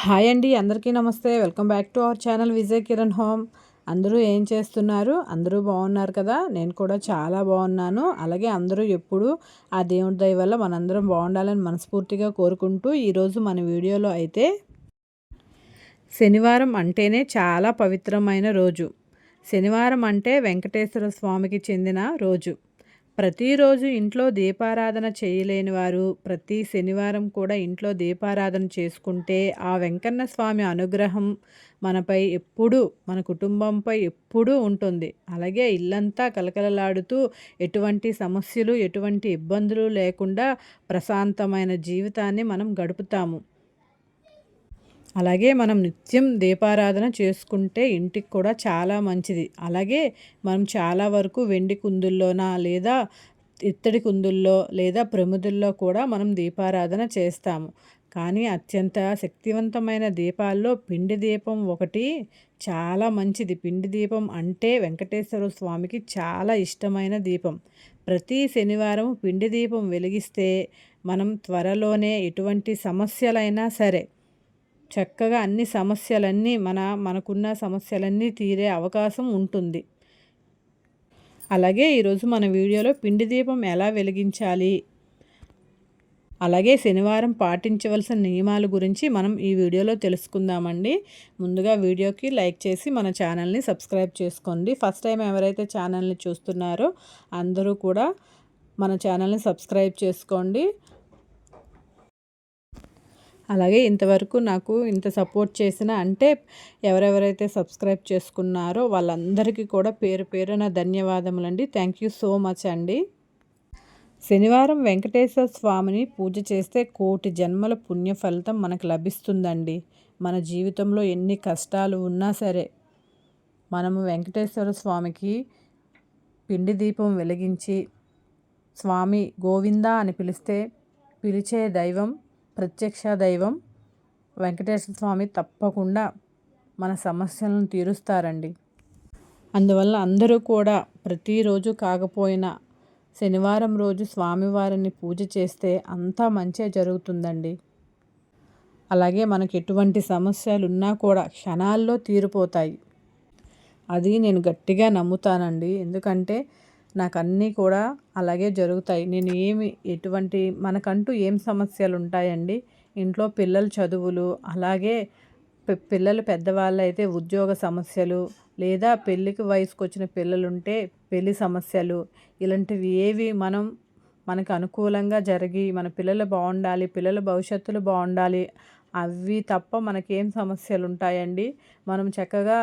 Hi అండి, అందరికీ నమస్తే. Welcome back to our channel Vijay Kiran home. అందరూ ఏం చేస్తున్నారు? అందరూ బాగున్నారు కదా? నేను కూడా చాలా బాగున్నాను. అలాగే అందరూ ఎప్పుడు ఆ దేవుడి దయ వల్ల మనందరం బాగుండాలని మనస్ఫూర్తిగా కోరుకుంటూ ఈరోజు మన వీడియోలో అయితే శనివారం అంటేనే చాలా పవిత్రమైన రోజు. శనివారం అంటే వెంకటేశ్వర స్వామికి చెందిన రోజు. ప్రతిరోజు ఇంట్లో దీపారాధన చేయలేని వారు ప్రతి శనివారం కూడా ఇంట్లో దీపారాధన చేసుకుంటే ఆ వెంకన్న స్వామి అనుగ్రహం మనపై ఎప్పుడూ, మన కుటుంబంపై ఎప్పుడూ ఉంటుంది. అలాగే ఇల్లంతా కలకలలాడుతూ ఎటువంటి సమస్యలు, ఎటువంటి ఇబ్బందులు లేకుండా ప్రశాంతమైన జీవితాన్ని మనం గడుపుతాము. అలాగే మనం నిత్యం దీపారాధన చేసుకుంటే ఇంటికి కూడా చాలా మంచిది. అలాగే మనం చాలా వరకు వెండి కుందుల్లోన లేదా ఇత్తడి కుందుల్లో లేదా ప్రమిదల్లో కూడా మనం దీపారాధన చేస్తాము. కానీ అత్యంత శక్తివంతమైన దీపాల్లో పిండి దీపం ఒకటి చాలా మంచిది. పిండి దీపం అంటే వెంకటేశ్వర స్వామికి చాలా ఇష్టమైన దీపం. ప్రతి శనివారం పిండి దీపం వెలిగిస్తే మనం త్వరలోనే ఎటువంటి సమస్యలైనా సరే చక్కగా అన్ని సమస్యలన్నీ మనకున్న సమస్యలన్నీ తీరే అవకాశం ఉంటుంది. అలాగే ఈరోజు మన వీడియోలో పిండి దీపం ఎలా వెలిగించాలి, అలాగే శనివారం పాటించవలసిన నియమాల గురించి మనం ఈ వీడియోలో తెలుసుకుందామండి. ముందుగా వీడియోకి లైక్ చేసి మన ఛానల్ని సబ్స్క్రైబ్ చేసుకోండి. ఫస్ట్ టైం ఎవరైతే ఛానల్ని చూస్తున్నారో అందరూ కూడా మన ఛానల్ని సబ్స్క్రైబ్ చేసుకోండి. అలాగే ఇంతవరకు నాకు ఇంత సపోర్ట్ చేసిన ఎవరెవరైతే సబ్స్క్రైబ్ చేసుకున్నారో వాళ్ళందరికీ కూడా పేరు పేరున ధన్యవాదములండి. థ్యాంక్ యూ సో మచ్ అండి. శనివారం వెంకటేశ్వర స్వామిని పూజ చేస్తే కోటి జన్మల పుణ్య ఫలితం మనకు లభిస్తుందండి. మన జీవితంలో ఎన్ని కష్టాలు ఉన్నా సరే మనము వెంకటేశ్వర స్వామికి పిండి దీపం వెలిగించి స్వామి గోవిందా అని పిలిచే దైవం, ప్రత్యక్ష దైవం వెంకటేశ్వర స్వామి తప్పకుండా మన సమస్యలను తీరుస్తారండి. అందువల్ల అందరూ కూడా ప్రతిరోజు కాకపోయినా శనివారం రోజు స్వామివారిని పూజ చేస్తే అంతా మంచే జరుగుతుందండి. అలాగే మనకు ఎటువంటి సమస్యలు ఉన్నా కూడా క్షణాల్లో తీరిపోతాయి. అది నేను గట్టిగా నమ్ముతానండి. ఎందుకంటే నాకు అన్నీ కూడా అలాగే జరుగుతాయి. మనకంటూ ఏం సమస్యలు ఉంటాయండి? ఇంట్లో పిల్లల చదువులు, అలాగే పిల్లలు పెద్దవాళ్ళు అయితే ఉద్యోగ సమస్యలు, లేదా పెళ్ళికి వయసుకు వచ్చిన పిల్లలుంటే పెళ్లి సమస్యలు, ఇలాంటివి ఏవి మనకు అనుకూలంగా జరిగి మన పిల్లలు బాగుండాలి, పిల్లల భవిష్యత్తులు బాగుండాలి, అవి తప్ప మనకేం సమస్యలు ఉంటాయండి? మనం చక్కగా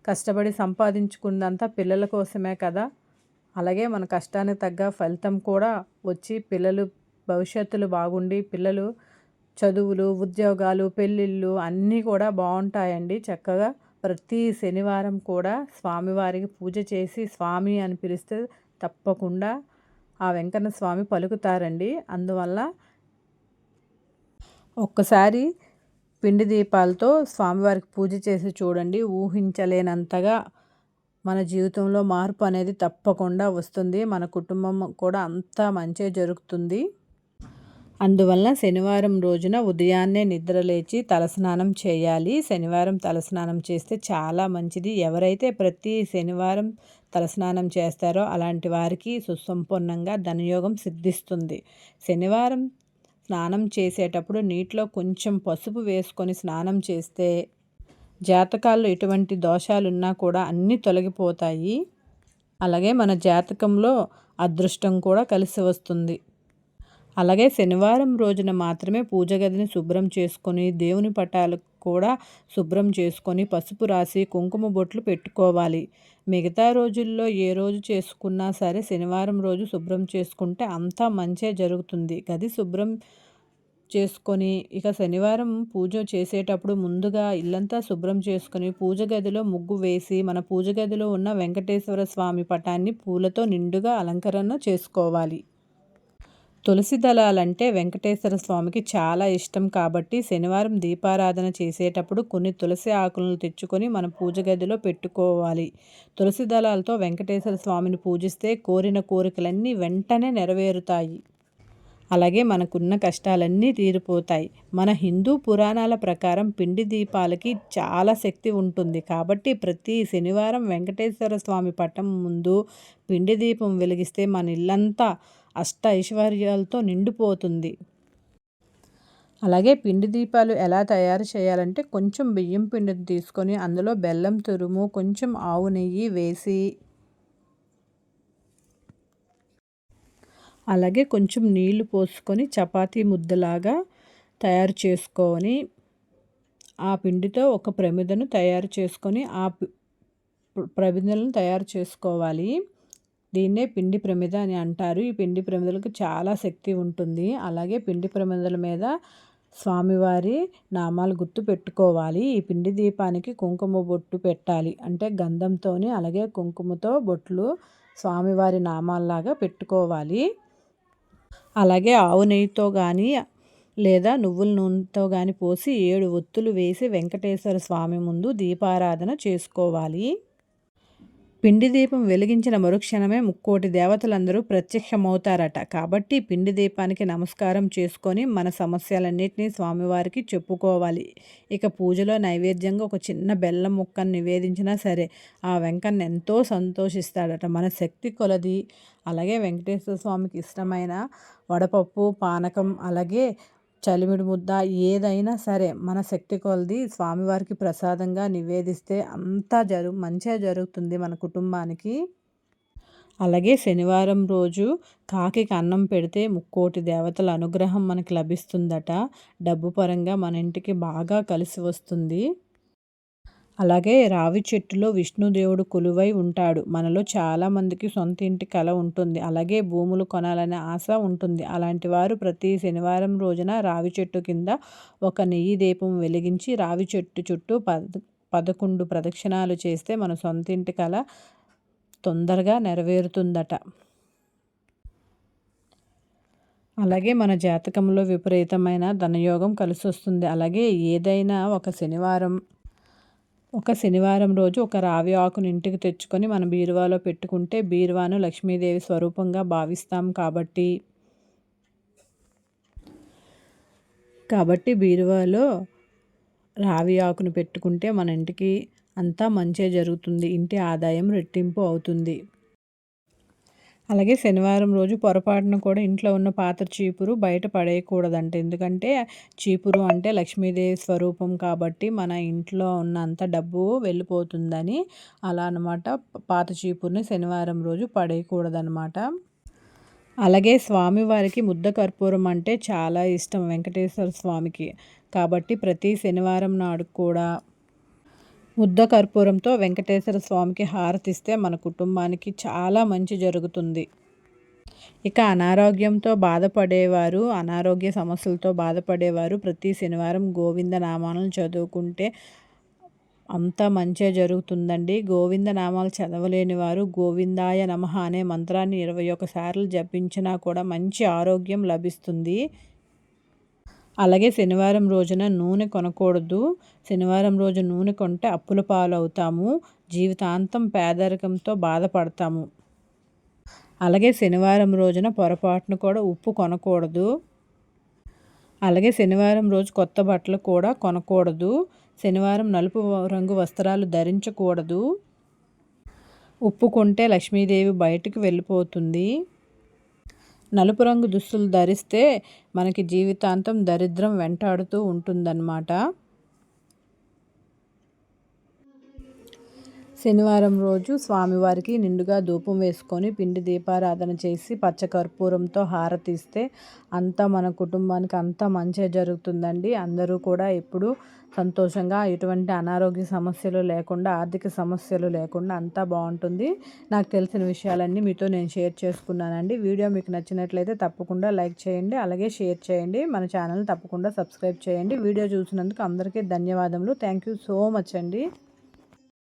కష్టపడి సంపాదించుకున్నదంతా పిల్లల కోసమే కదా. అలాగే మన కష్టానికి తగ్గ ఫలితం కూడా వచ్చి పిల్లలు భవిష్యత్తులు బాగుండి పిల్లలు చదువులు, ఉద్యోగాలు, పెళ్ళిళ్ళు అన్నీ కూడా బాగుంటాయండి. చక్కగా ప్రతి శనివారం కూడా స్వామివారికి పూజ చేసి స్వామి అని పిలిస్తే తప్పకుండా ఆ వెంకన్న స్వామి పలుకుతారండి. అందువల్ల ఒక్కసారి పిండి దీపాలతో స్వామివారికి పూజ చేసి చూడండి. ఊహించలేనంతగా మన జీవితంలో మార్పు అనేది తప్పకుండా వస్తుంది. మన కుటుంబం కూడా అంతా మంచే జరుగుతుంది. అందువల్ల శనివారం రోజున ఉదయాన్నే నిద్రలేచి తలస్నానం చేయాలి. శనివారం తలస్నానం చేస్తే చాలా మంచిది. ఎవరైతే ప్రతి శనివారం తలస్నానం చేస్తారో అలాంటి వారికి సుసంపన్నంగా ధనయోగం సిద్ధిస్తుంది. శనివారం స్నానం చేసేటప్పుడు నీటిలో కొంచెం పసుపు వేసుకొని స్నానం చేస్తే జాతకాల్లో ఎటువంటి దోషాలున్నా కూడా అన్నీ తొలగిపోతాయి. అలాగే మన జాతకంలో అదృష్టం కూడా కలిసి వస్తుంది. అలాగే శనివారం రోజున మాత్రమే పూజ గదిని శుభ్రం చేసుకొని దేవుని పటాలు కూడా శుభ్రం చేసుకొని పసుపు రాసి కుంకుమ బొట్లు పెట్టుకోవాలి. మిగతా రోజుల్లో ఏ రోజు చేసుకున్నా సరే శనివారం రోజు శుభ్రం చేసుకుంటే అంతా మంచే జరుగుతుంది. గది శుభ్రం చేసుకొని ఇక శనివారం పూజ చేసేటప్పుడు ముందుగా ఇల్లంతా శుభ్రం చేసుకొని పూజ గదిలో ముగ్గు వేసి మన పూజ గదిలో ఉన్న వెంకటేశ్వర స్వామి పటాన్ని పూలతో నిండుగా అలంకరణ చేసుకోవాలి. తులసి దళాలంటే వెంకటేశ్వర స్వామికి చాలా ఇష్టం కాబట్టి శనివారం దీపారాధన చేసేటప్పుడు కొన్ని తులసి ఆకులను తెచ్చుకొని మన పూజ గదిలో పెట్టుకోవాలి. తులసి దళాలతో వెంకటేశ్వర స్వామిని పూజిస్తే కోరిన కోరికలన్నీ వెంటనే నెరవేరుతాయి. అలాగే మనకున్న కష్టాలన్నీ తీరిపోతాయి. మన హిందూ పురాణాల ప్రకారం పిండి దీపాలకి చాలా శక్తి ఉంటుంది. కాబట్టి ప్రతి శనివారం వెంకటేశ్వర స్వామి పటం ముందు పిండి దీపం వెలిగిస్తే మన ఇల్లంతా అష్ట ఐశ్వర్యాలతో నిండిపోతుంది. అలాగే పిండి దీపాలు ఎలా తయారు చేయాలంటే, కొంచెం బియ్యం పిండిని తీసుకొని అందులో బెల్లం తురుము, కొంచెం ఆవు నెయ్యి వేసి, అలాగే కొంచెం నీళ్లు పోసుకొని చపాతీ ముద్దలాగా తయారు చేసుకొని, ఆ పిండితో ఒక ప్రమిదను తయారు చేసుకొని ప్రమిదలను తయారు చేసుకోవాలి. దీన్నే పిండి ప్రమిద అని అంటారు. ఈ పిండి ప్రమిదలకు చాలా శక్తి ఉంటుంది. అలాగే పిండి ప్రమిదల మీద స్వామివారి నామాలు గుర్తు పెట్టుకోవాలి. ఈ పిండి దీపానికి కుంకుమ బొట్టు పెట్టాలి. అంటే గంధంతోని అలాగే కుంకుమతో బొట్లు స్వామివారి నామాల్లాగా పెట్టుకోవాలి. అలాగే ఆవు నెయ్యితో కానీ లేదా నువ్వుల నూనెతో కానీ పోసి 7 ఒత్తులు వేసి వెంకటేశ్వర స్వామి ముందు దీపారాధన చేసుకోవాలి. పిండి దీపం వెలిగించిన మరుక్షణమే ముక్కోటి దేవతలందరూ ప్రత్యక్షమవుతారట. కాబట్టి పిండి దీపానికి నమస్కారం చేసుకొని మన సమస్యలన్నిటినీ స్వామివారికి చెప్పుకోవాలి. ఇక పూజలో నైవేద్యంగా ఒక చిన్న బెల్లం ముక్కను నివేదించినా సరే ఆ వెంకన్న ఎంతో సంతోషిస్తాడట. మన శక్తి కొలది అలాగే వెంకటేశ్వర స్వామికి ఇష్టమైన వడపప్పు, పానకం, అలాగే చలిమిడి ముద్ద ఏదైనా సరే మన శక్తి కొలది స్వామివారికి ప్రసాదంగా నివేదిస్తే అంతా మంచిగా జరుగుతుంది మన కుటుంబానికి. అలాగే శనివారం రోజు కాకికి అన్నం పెడితే ముక్కోటి దేవతల అనుగ్రహం మనకి లభిస్తుందట. డబ్బు పరంగా మన ఇంటికి బాగా కలిసి వస్తుంది. అలాగే రావి చెట్టులో విష్ణుదేవుడు కొలువై ఉంటాడు. మనలో చాలామందికి సొంత ఇంటి కల ఉంటుంది. అలాగే భూములు కొనాలనే ఆశ ఉంటుంది. అలాంటి వారు ప్రతి శనివారం రోజున రావి చెట్టు కింద ఒక నెయ్యి దీపం వెలిగించి రావి చెట్టు చుట్టూ 11 ప్రదక్షిణాలు చేస్తే మన సొంత ఇంటి కల తొందరగా నెరవేరుతుందట. అలాగే మన జాతకంలో విపరీతమైన ధనయోగం కలిసి వస్తుంది. అలాగే ఏదైనా ఒక శనివారం రోజు ఒక రావి ఆకును ఇంటికి తెచ్చుకొని మన బీరువాలో పెట్టుకుంటే బీరువాను లక్ష్మీదేవి స్వరూపంగా భావిస్తాం కాబట్టి బీరువాలో రావి ఆకును పెట్టుకుంటే మన ఇంటికి అంతా మంచిగా జరుగుతుంది. ఇంటి ఆదాయం రెట్టింపు అవుతుంది. అలాగే శనివారం రోజు పొరపాటున కూడా ఇంట్లో ఉన్న పాత చీపురు బయట పడేయకూడదంట. ఎందుకంటే చీపురు అంటే లక్ష్మీదేవి స్వరూపం కాబట్టి మన ఇంట్లో ఉన్నంత డబ్బు వెళ్ళిపోతుందని అలా అనమాట. పాత చీపురుని శనివారం రోజు పడేయకూడదనమాట. అలాగే స్వామివారికి ముద్ద కర్పూరం అంటే చాలా ఇష్టం వెంకటేశ్వర స్వామికి. కాబట్టి ప్రతి శనివారం నాడు కూడా ముద్ద కర్పూరంతో వెంకటేశ్వర స్వామికి హారతిస్తే మన కుటుంబానికి చాలా మంచి జరుగుతుంది. ఇక అనారోగ్య సమస్యలతో బాధపడేవారు ప్రతి శనివారం గోవింద నామాలను చదువుకుంటే అంతా మంచిగా జరుగుతుందండి. గోవింద నామాలు చదవలేని వారు గోవిందాయ నమః అనే మంత్రాన్ని 21 సార్లు జపించినా కూడా మంచి ఆరోగ్యం లభిస్తుంది. అలాగే శనివారం రోజున నూనె కొనకూడదు. శనివారం రోజు నూనె కొంటే అప్పుల పాలవుతాము. జీవితాంతం పేదరికంతో బాధపడతాము. అలాగే శనివారం రోజున పొరపాటున కూడా ఉప్పు కొనకూడదు. అలాగే శనివారం రోజు కొత్త బట్టలు కూడా కొనకూడదు. శనివారం నలుపు రంగు వస్త్రాలు ధరించకూడదు. ఉప్పు కొంటే లక్ష్మీదేవి బయటికి వెళ్ళిపోతుంది. నలుపు రంగు దుస్తులు ధరిస్తే మనకి జీవితాంతం దరిద్రం వెంటాడుతూ ఉంటుందన్నమాట. శనివారం రోజు స్వామివారికి నిండుగా ధూపం వేసుకొని పిండి దీపారాధన చేసి పచ్చకర్పూరంతో హారతిస్తే అంతా మన కుటుంబానికి అంతా మంచిగా జరుగుతుందండి. అందరూ కూడా ఎప్పుడు సంతోషంగా ఎటువంటి అనారోగ్య సమస్యలు లేకుండా ఆర్థిక సమస్యలు లేకుండా అంతా బాగుంటుంది. నాకు తెలిసిన విషయాలన్నీ మీతో నేను షేర్ చేసుకున్నానండి. వీడియో మీకు నచ్చినట్లయితే తప్పకుండా లైక్ చేయండి, అలాగే షేర్ చేయండి. మన ఛానల్ తప్పకుండా సబ్స్క్రైబ్ చేయండి. వీడియో చూసినందుకు అందరికీ ధన్యవాదములు. థ్యాంక్ యూ సో మచ్ అండి.